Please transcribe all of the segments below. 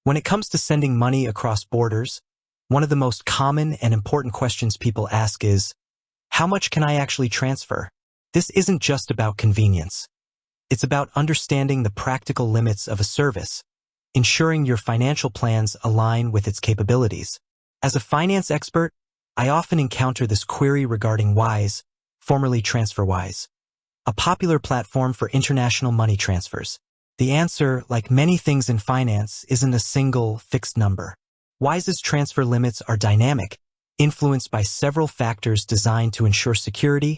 When it comes to sending money across borders, one of the most common and important questions people ask is, how much can I actually transfer? This isn't just about convenience. It's about understanding the practical limits of a service, ensuring your financial plans align with its capabilities. As a finance expert, I often encounter this query regarding Wise, formerly TransferWise, a popular platform for international money transfers. The answer, like many things in finance, isn't a single, fixed number. Wise's transfer limits are dynamic, influenced by several factors designed to ensure security,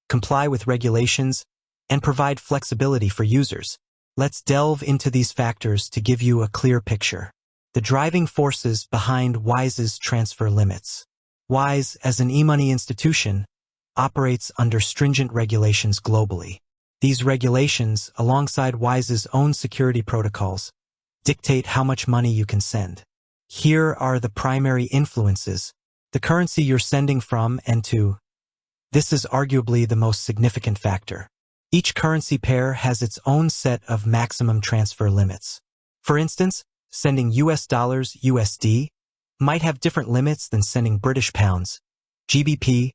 comply with regulations, and provide flexibility for users. Let's delve into these factors to give you a clear picture. The driving forces behind Wise's transfer limits. Wise, as an e-money institution, operates under stringent regulations globally. These regulations, alongside Wise's own security protocols, dictate how much money you can send. Here are the primary influences: the currency you're sending from and to. This is arguably the most significant factor. Each currency pair has its own set of maximum transfer limits. For instance, sending US dollars USD might have different limits than sending British pounds, GBP,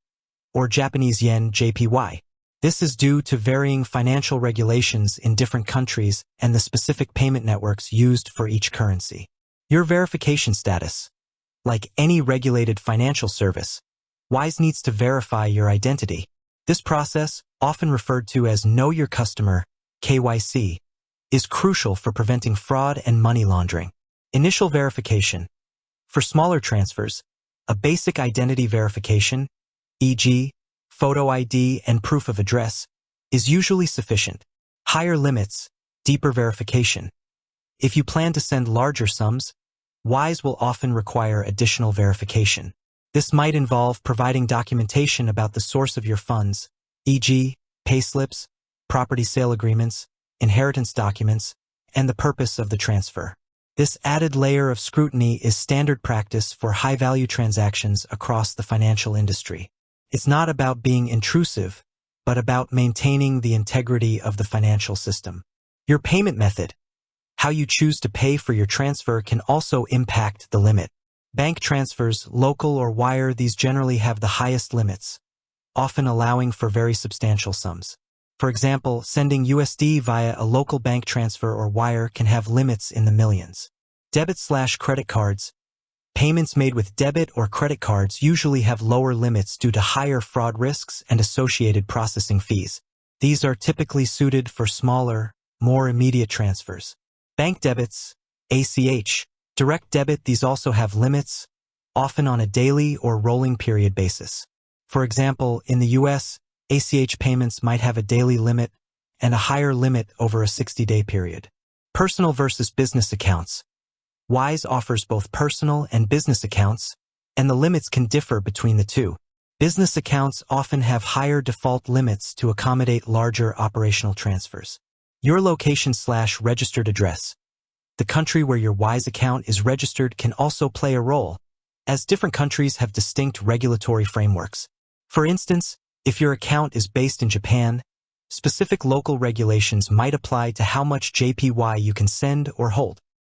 or Japanese yen JPY. This is due to varying financial regulations in different countries and the specific payment networks used for each currency. Your verification status. Like any regulated financial service, Wise needs to verify your identity. This process, often referred to as Know Your Customer, KYC, is crucial for preventing fraud and money laundering. Initial verification. For smaller transfers, a basic identity verification, e.g., photo ID and proof of address, is usually sufficient. Higher limits, deeper verification. If you plan to send larger sums, Wise will often require additional verification. This might involve providing documentation about the source of your funds, e.g., payslips, property sale agreements, inheritance documents, and the purpose of the transfer. This added layer of scrutiny is standard practice for high-value transactions across the financial industry. It's not about being intrusive, but about maintaining the integrity of the financial system. Your payment method. How you choose to pay for your transfer can also impact the limit. Bank transfers, local or wire, these generally have the highest limits, often allowing for very substantial sums. For example, sending USD via a local bank transfer or wire can have limits in the millions. Debit/credit cards. Payments made with debit or credit cards usually have lower limits due to higher fraud risks and associated processing fees. These are typically suited for smaller, more immediate transfers. Bank debits, ACH. Direct debit, these also have limits, often on a daily or rolling period basis. For example, in the US, ACH payments might have a daily limit and a higher limit over a 60-day period. Personal versus business accounts. Wise offers both personal and business accounts, and the limits can differ between the two. Business accounts often have higher default limits to accommodate larger operational transfers. Your location/registered address. The country where your Wise account is registered can also play a role, as different countries have distinct regulatory frameworks. For instance, if your account is based in Japan, specific local regulations might apply to how much JPY you can send or hold.